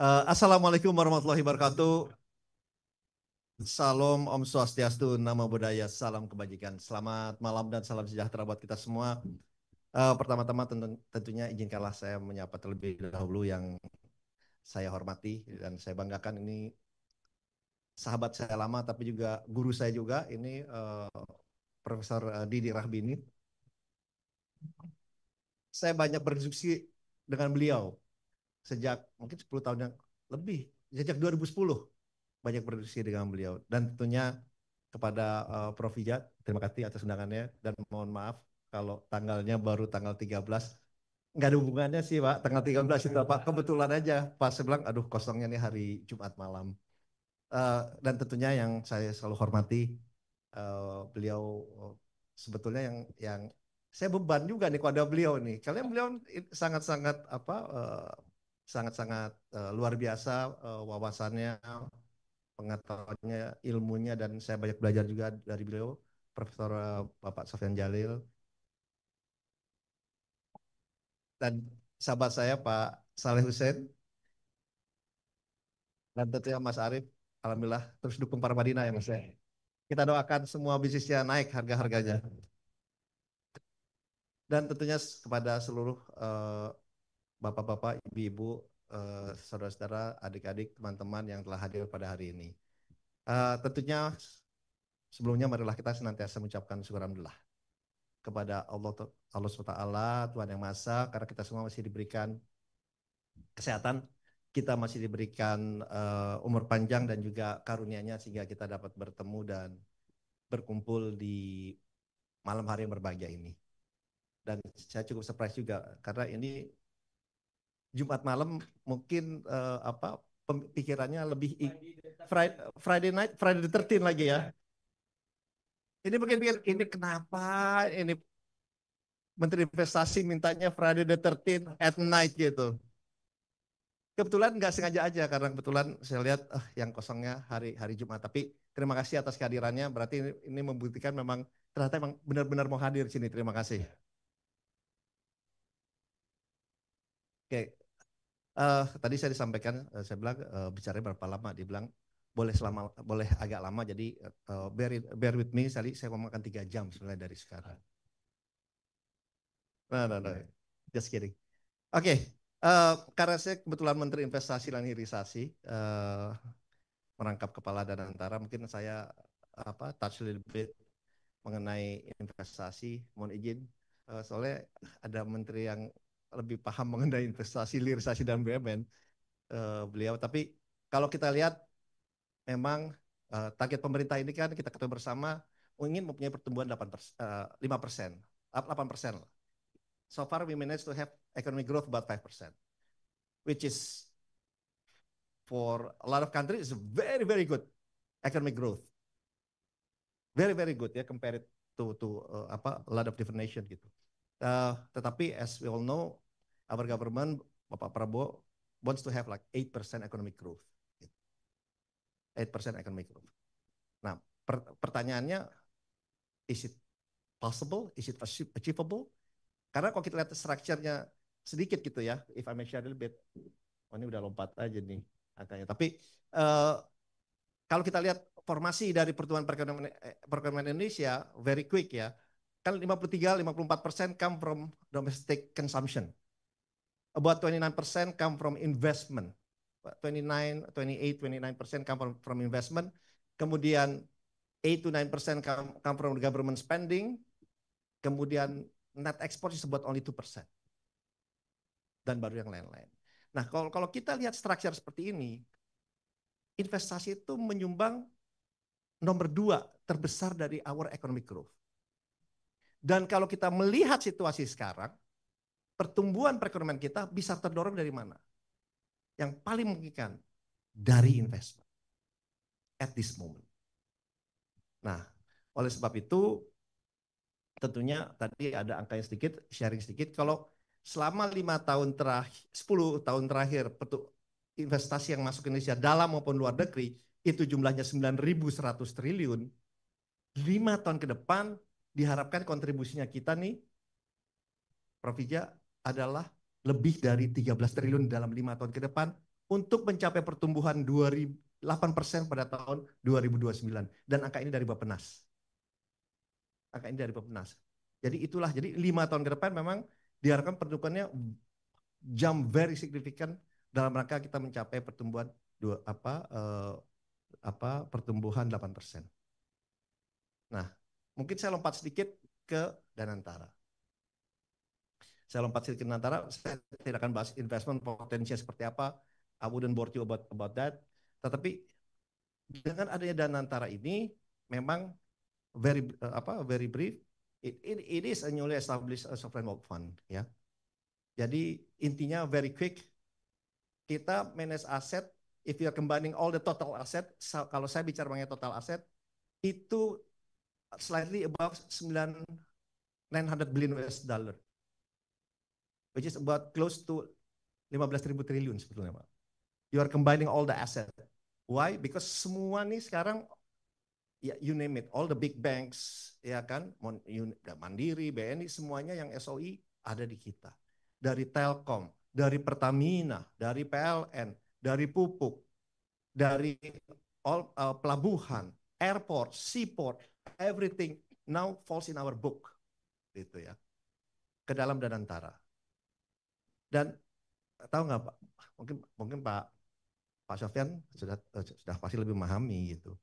Assalamualaikum warahmatullahi wabarakatuh. Salam Om Swastiastu, Namo Buddhaya, salam kebajikan. Selamat malam dan salam sejahtera buat kita semua. Pertama-tama tentunya izinkanlah saya menyapa terlebih dahulu yang saya hormati dan saya banggakan ini sahabat saya lama tapi juga guru saya juga ini Profesor Didi Rahbini. Saya banyak berdiskusi dengan beliau sejak mungkin 10 tahun yang lebih, sejak 2010 banyak berdiskusi dengan beliau dan tentunya kepada Prof. Ijat, terima kasih atas undangannya dan mohon maaf kalau tanggalnya baru tanggal 13. Nggak ada hubungannya sih Pak, tanggal 13 itu Pak, kebetulan aja pas saya bilang aduh kosongnya nih hari Jumat malam. Dan tentunya yang saya selalu hormati beliau sebetulnya yang saya beban juga nih kepada beliau nih. Kalian beliau sangat-sangat apa sangat-sangat luar biasa wawasannya, pengetahuannya, ilmunya dan saya banyak belajar juga dari beliau, Profesor Bapak Sofyan Jalil dan sahabat saya Pak Saleh Hussein dan tentunya Mas Arief. Alhamdulillah terus dukung para Madinah ya Mas ya. Kita doakan semua bisnisnya naik harga-harganya dan tentunya kepada seluruh bapak-bapak, ibu-ibu, saudara-saudara, adik-adik, teman-teman yang telah hadir pada hari ini. Tentunya sebelumnya marilah kita senantiasa mengucapkan syukur alhamdulillah kepada Allah SWT, Tuhan yang Maha Esa, karena kita semua masih diberikan kesehatan, kita masih diberikan umur panjang dan juga karunia-Nya sehingga kita dapat bertemu dan berkumpul di malam hari yang berbahagia ini. Dan saya cukup surprise juga karena ini Jumat malam mungkin pikirannya lebih Friday night, Friday the 13 lagi ya. Ini mungkin pikir ini kenapa ini Menteri Investasi mintanya Friday the 13 at night gitu. Kebetulan nggak sengaja aja karena kebetulan saya lihat yang kosongnya hari hari Jumat. Tapi terima kasih atas kehadirannya. Berarti ini membuktikan memang ternyata memang benar-benar mau hadir di sini. Terima kasih. Oke, tadi saya disampaikan, saya bilang bicaranya berapa lama? Dibilang boleh agak lama. Jadi bear with me. Saya ngomongkan 3 jam sebenarnya dari sekarang. Nah. Just kidding. Oke, karena saya kebetulan Menteri Investasi dan Hilirisasi, merangkap kepala dan antara, mungkin saya touch a little bit mengenai investasi. Mohon izin, soalnya ada menteri yang lebih paham mengenai investasi, hilirisasi dan BUMN, beliau. Tapi kalau kita lihat, memang target pemerintah ini kan kita ketahui bersama ingin mempunyai pertumbuhan 5%, 8%. So far we managed to have economic growth about 5%, which is for a lot of countries is very very good economic growth, very good ya compared to a lot of different nation gitu. Tetapi as we all know, our government Bapak Prabowo wants to have like 8% economic growth, 8% economic growth. Nah, pertanyaannya, is it possible? Is it achievable? Karena kalau kita lihat structure-nya sedikit gitu ya, if I may share a little bit, ini udah lompat aja nih angkanya. Tapi kalau kita lihat formasi dari pertumbuhan perekonomian Indonesia, very quick ya, kan 53-54% come from domestic consumption. About 29% come from investment. 29% come from investment. Kemudian 8-9% come from government spending. Kemudian net export is about only 2%. Dan baru yang lain-lain. Nah, kalau kita lihat structure seperti ini, investasi itu menyumbang nomor 2 terbesar dari our economic growth. Dan kalau kita melihat situasi sekarang, pertumbuhan perekonomian kita bisa terdorong dari mana? Yang paling memungkinkan dari investment at this moment. Nah, oleh sebab itu tentunya tadi ada angkanya sedikit, sharing sedikit. Kalau selama 10 tahun terakhir investasi yang masuk ke Indonesia dalam maupun luar negeri itu jumlahnya 9.100 triliun. 5 tahun ke depan diharapkan kontribusinya kita nih, Prof. Ija, adalah lebih dari 13 triliun dalam 5 tahun ke depan untuk mencapai pertumbuhan 8% pada tahun 2029. Dan angka ini dari Bappenas. Angka ini dari Bappenas. Jadi itulah, jadi 5 tahun ke depan memang diharapkan pertumbuhannya jump very significant dalam rangka kita mencapai pertumbuhan pertumbuhan 8%. Nah, mungkin saya lompat sedikit ke Danantara. Saya lompat sedikit ke Danantara, saya tidak akan bahas investment potensinya seperti apa. I wouldn't bore you about that. Tetapi dengan adanya Danantara ini memang very brief. It is a newly established sovereign wealth fund, ya. Jadi intinya very quick, kita manage aset. If you are combining all the total asset, kalau saya bicara mengenai total aset, itu slightly above 900 billion US dollar, which is about close to 15.000 triliun sebetulnya, Pak. You are combining all the asset. Why? Because semua nih sekarang, ya you name it, all the big banks, ya kan, Mandiri, BNI, semuanya yang SOI ada di kita. Dari Telkom, dari Pertamina, dari PLN, dari Pupuk, dari pelabuhan, airport, seaport, everything now falls in our book, gitu ya, ke dalam Danantara. Dan tahu nggak Pak? Mungkin Pak Sofyan sudah pasti lebih memahami gitu.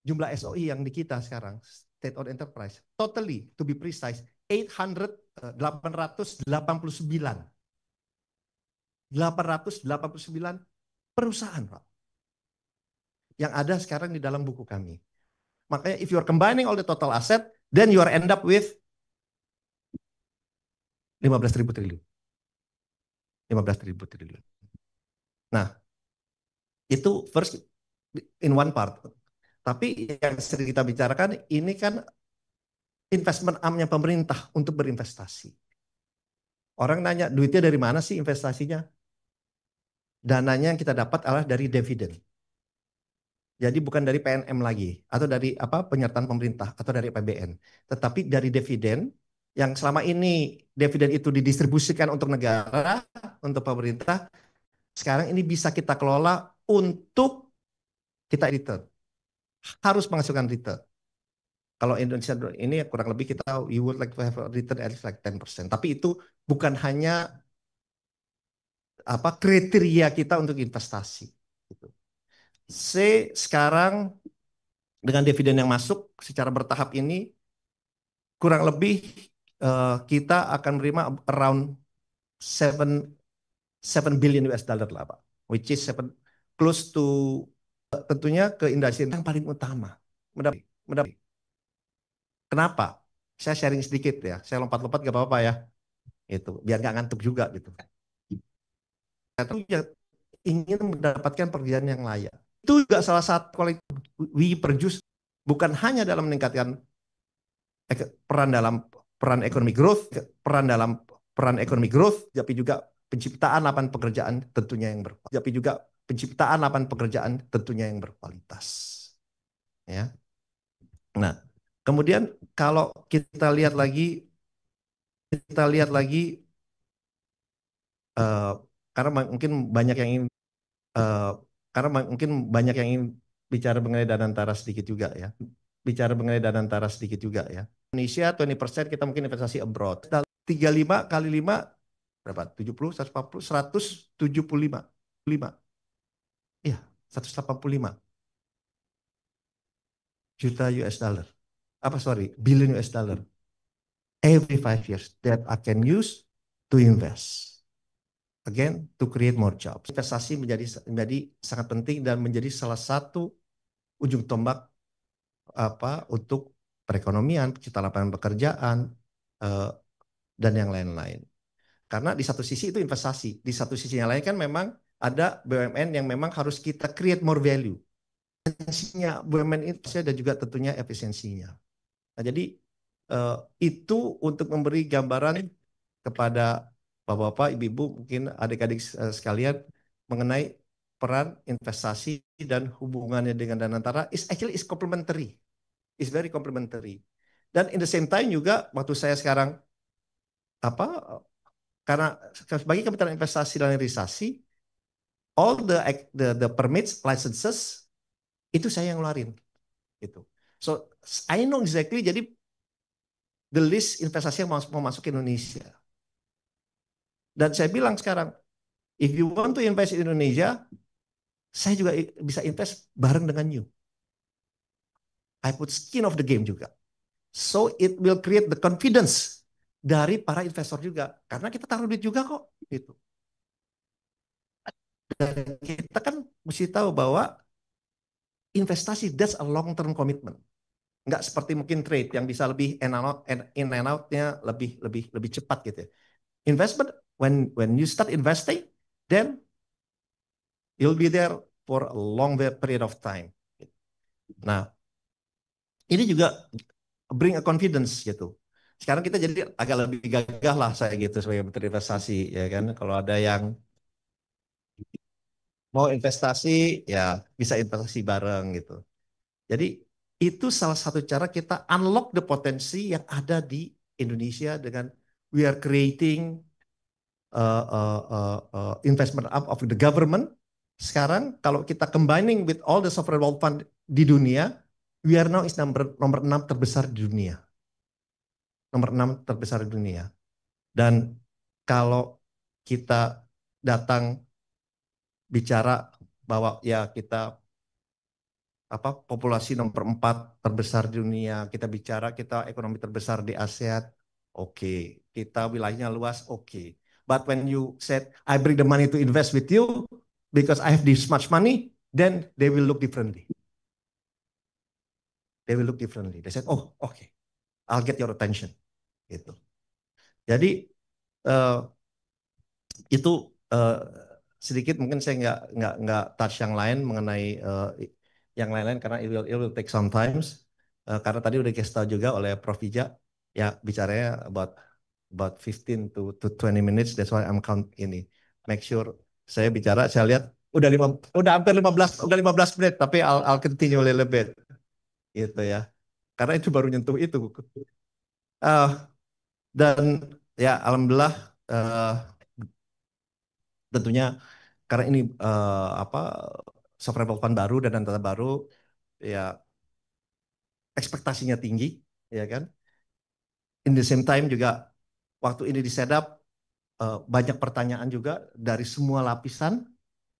Jumlah SOI yang di kita sekarang, state owned enterprise, totally to be precise 889 perusahaan, Pak, yang ada sekarang di dalam buku kami. Makanya if you are combining all the total asset, then you are end up with 15.000 triliun. 15.000 triliun. Nah, itu first in one part. Tapi yang sering kita bicarakan ini kan investment arm-nya pemerintah untuk berinvestasi. Orang nanya, duitnya dari mana sih investasinya? Dananya yang kita dapat adalah dari dividen. Jadi bukan dari PNM lagi, atau dari penyertaan pemerintah, atau dari APBN. Tetapi dari dividen, yang selama ini dividen itu didistribusikan untuk negara, untuk pemerintah, sekarang ini bisa kita kelola untuk kita return. Harus menghasilkan return. Kalau Indonesia ini kurang lebih kita, you would like to have a return at least like 10%. Tapi itu bukan hanya kriteria kita untuk investasi. Gitu. Sekarang dengan dividen yang masuk secara bertahap ini, kurang lebih kita akan menerima around 7 billion US dollar lah, Pak. Which is close to tentunya ke industri yang paling utama. Kenapa? Saya sharing sedikit ya. Saya lompat-lompat gak apa-apa ya. Itu biar gak ngantuk juga gitu. Saya ingin mendapatkan pekerjaan yang layak. Itu juga salah satu kualitas we produce, bukan hanya dalam meningkatkan peran ekonomi growth, tapi juga penciptaan lapangan pekerjaan yang berkualitas. Ya. Nah, kemudian kalau kita lihat lagi karena mungkin banyak yang ingin bicara mengenai Danantara sedikit juga ya. Indonesia 20% kita mungkin investasi abroad. 35 kali 5 berapa? 70, 140, 175. Iya, 185 juta US dollar. Billion US dollar. Every 5 years that I can use to invest. Again, to create more jobs. Investasi menjadi sangat penting dan menjadi salah satu ujung tombak untuk perekonomian, penciptaan lapangan pekerjaan, dan yang lain-lain. Karena di satu sisi itu investasi, di satu sisi yang lain kan memang ada BUMN yang memang harus kita create more value. Efisiensinya BUMN itu ada juga tentunya efisiensinya. Nah, jadi itu untuk memberi gambaran kepada Bapak-bapak, Ibu-ibu, mungkin adik-adik sekalian mengenai peran investasi dan hubungannya dengan Danantara is complementary. Is very complementary. Dan in the same time juga waktu saya sekarang karena sebagai Kementerian Investasi dan Hilirisasi, all the permits, licenses itu saya yang ngeluarin gitu. So I know exactly jadi the list investasi yang mau masuk ke Indonesia. Dan saya bilang sekarang, if you want to invest in Indonesia, saya juga bisa invest bareng dengan you. I put skin of the game juga. So it will create the confidence dari para investor juga. Karena kita taruh duit juga kok. Gitu. Dan kita kan mesti tahu bahwa investasi that's a long term commitment. Nggak seperti mungkin trade yang bisa lebih in and out-nya lebih cepat gitu ya. Investment when you start investing, then you'll be there for a long period of time. Nah, ini juga bring a confidence gitu. Sekarang kita jadi agak lebih gagah lah saya gitu sebagai berinvestasi ya kan. Kalau ada yang mau investasi ya bisa investasi bareng gitu. Jadi itu salah satu cara kita unlock the potensi yang ada di Indonesia dengan we are creating investment up of the government. Sekarang kalau kita combining with all the sovereign wealth fund di dunia, we are now is nomor 6 terbesar di dunia. Nomor 6 terbesar di dunia. Dan kalau kita datang bicara bahwa ya kita populasi nomor 4 terbesar di dunia, kita bicara kita ekonomi terbesar di ASEAN, oke. Kita wilayahnya luas, oke. But when you said I bring the money to invest with you because I have this much money, then they will look differently. They will look differently. They said, oh, okay, I'll get your attention. Gitu. Jadi itu uh, sedikit mungkin saya nggak touch yang lain mengenai yang lain-lain karena it will take some times. Karena tadi udah kasih tahu juga oleh Prof. Ija ya bicaranya about 15 to 20 minutes. That's why I'm count ini. Make sure saya bicara, saya lihat udah hampir 15 menit tapi I'll continue a little bit gitu ya. Karena itu baru nyentuh itu. Uh, dan ya alhamdulillah tentunya karena ini software development baru dan data baru ya ekspektasinya tinggi ya kan. In the same time juga waktu ini di setup banyak pertanyaan juga dari semua lapisan,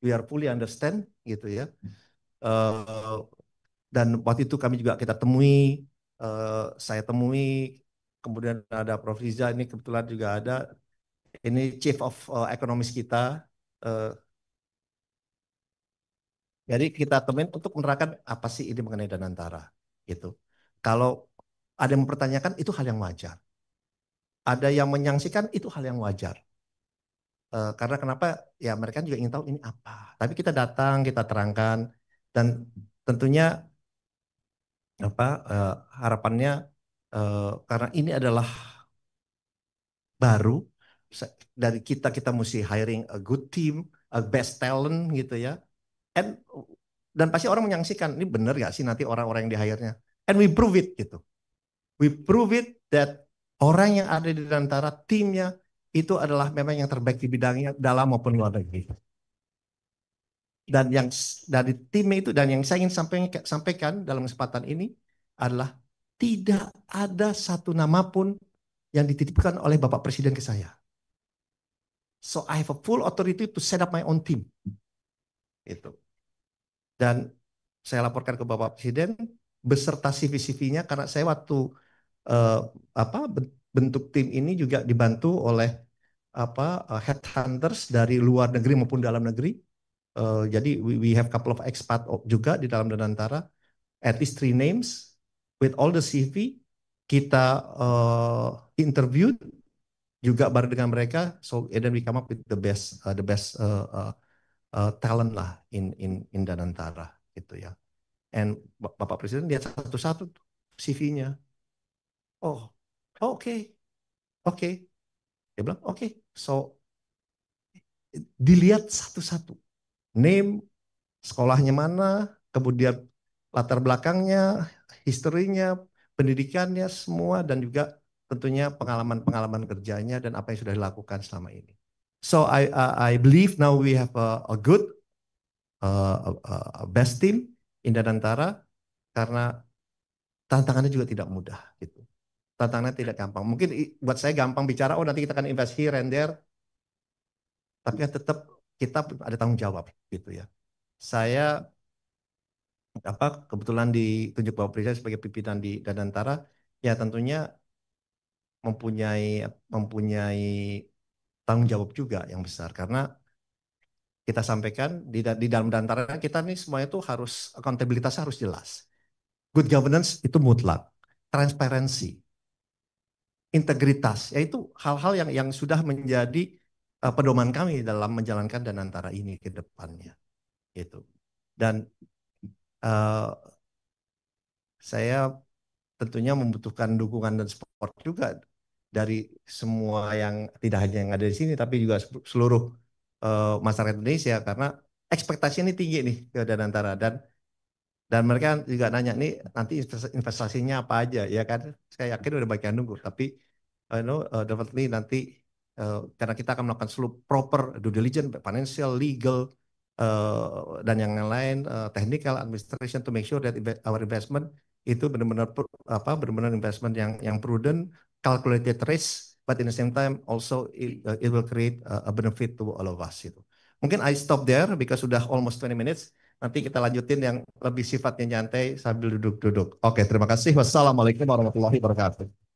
we are fully understand gitu ya. Dan waktu itu kami juga kita temui, saya temui, kemudian ada Prof. Riza ini kebetulan juga ada, ini Chief of Economist kita. Jadi kita temuin untuk menerangkan apa sih ini mengenai Danantara gitu. Kalau ada yang mempertanyakan itu hal yang wajar. Ada yang menyangsikan itu hal yang wajar. Karena kenapa? Ya mereka juga ingin tahu ini apa. Tapi kita datang, kita terangkan dan tentunya apa harapannya karena ini adalah baru dari kita mesti hiring a good team, a best talent gitu ya. And, dan pasti orang menyaksikan ini benar gak sih nanti orang-orang yang di-hire-nya. And we prove it gitu. We prove it that orang yang ada di antara timnya itu adalah memang yang terbaik di bidangnya dalam maupun luar negeri. Dan yang dari timnya itu dan yang saya ingin sampaikan dalam kesempatan ini adalah tidak ada satu nama pun yang dititipkan oleh Bapak Presiden ke saya. So I have a full authority to set up my own team. Itu. Dan saya laporkan ke Bapak Presiden beserta CV-CV-nya karena saya waktu bentuk tim ini juga dibantu oleh headhunters dari luar negeri maupun dalam negeri. Jadi we have couple of expat juga di dalam Danantara, at least 3 names with all the CV kita interview juga bareng dengan mereka, so and then we come up with the best talent lah in Danantara gitu ya. And Bapak Presiden lihat satu-satu CV-nya. Oh, oke, oke. Dia bilang oke. So dilihat satu-satu. Name, sekolahnya mana, kemudian latar belakangnya, historinya, pendidikannya semua dan juga tentunya pengalaman-pengalaman kerjanya dan apa yang sudah dilakukan selama ini. So I believe now we have a good best team Indah Danantara karena tantangannya juga tidak mudah gitu. Tantangannya tidak gampang. Mungkin buat saya gampang bicara, oh nanti kita akan invest here and there, tapi kan tetap kita ada tanggung jawab gitu ya. Saya kebetulan ditunjuk Bapak Presiden sebagai pimpinan di Danantara, ya tentunya mempunyai mempunyai tanggung jawab juga yang besar karena kita sampaikan di dalam Danantara kita nih semuanya itu harus akuntabilitas harus jelas. Good governance itu mutlak, transparansi, integritas, yaitu hal-hal yang sudah menjadi pedoman kami dalam menjalankan Danantara ini ke depannya, gitu. Dan uh, saya tentunya membutuhkan dukungan dan support juga dari semua yang tidak hanya yang ada di sini, tapi juga seluruh masyarakat Indonesia karena ekspektasi ini tinggi nih ke Danantara dan mereka juga nanya nih nanti investasinya apa aja ya kan saya yakin udah banyak yang nunggu tapi definitely nanti karena kita akan melakukan seluruh proper due diligence financial legal dan yang lain technical administration to make sure that our investment itu benar-benar benar-benar investment yang prudent calculated risk but in the same time also it will create a benefit to all of us itu mungkin I stop there because sudah almost 20 minutes. Nanti kita lanjutin yang lebih sifatnya nyantai sambil duduk-duduk. Oke, terima kasih. Wassalamualaikum warahmatullahi wabarakatuh.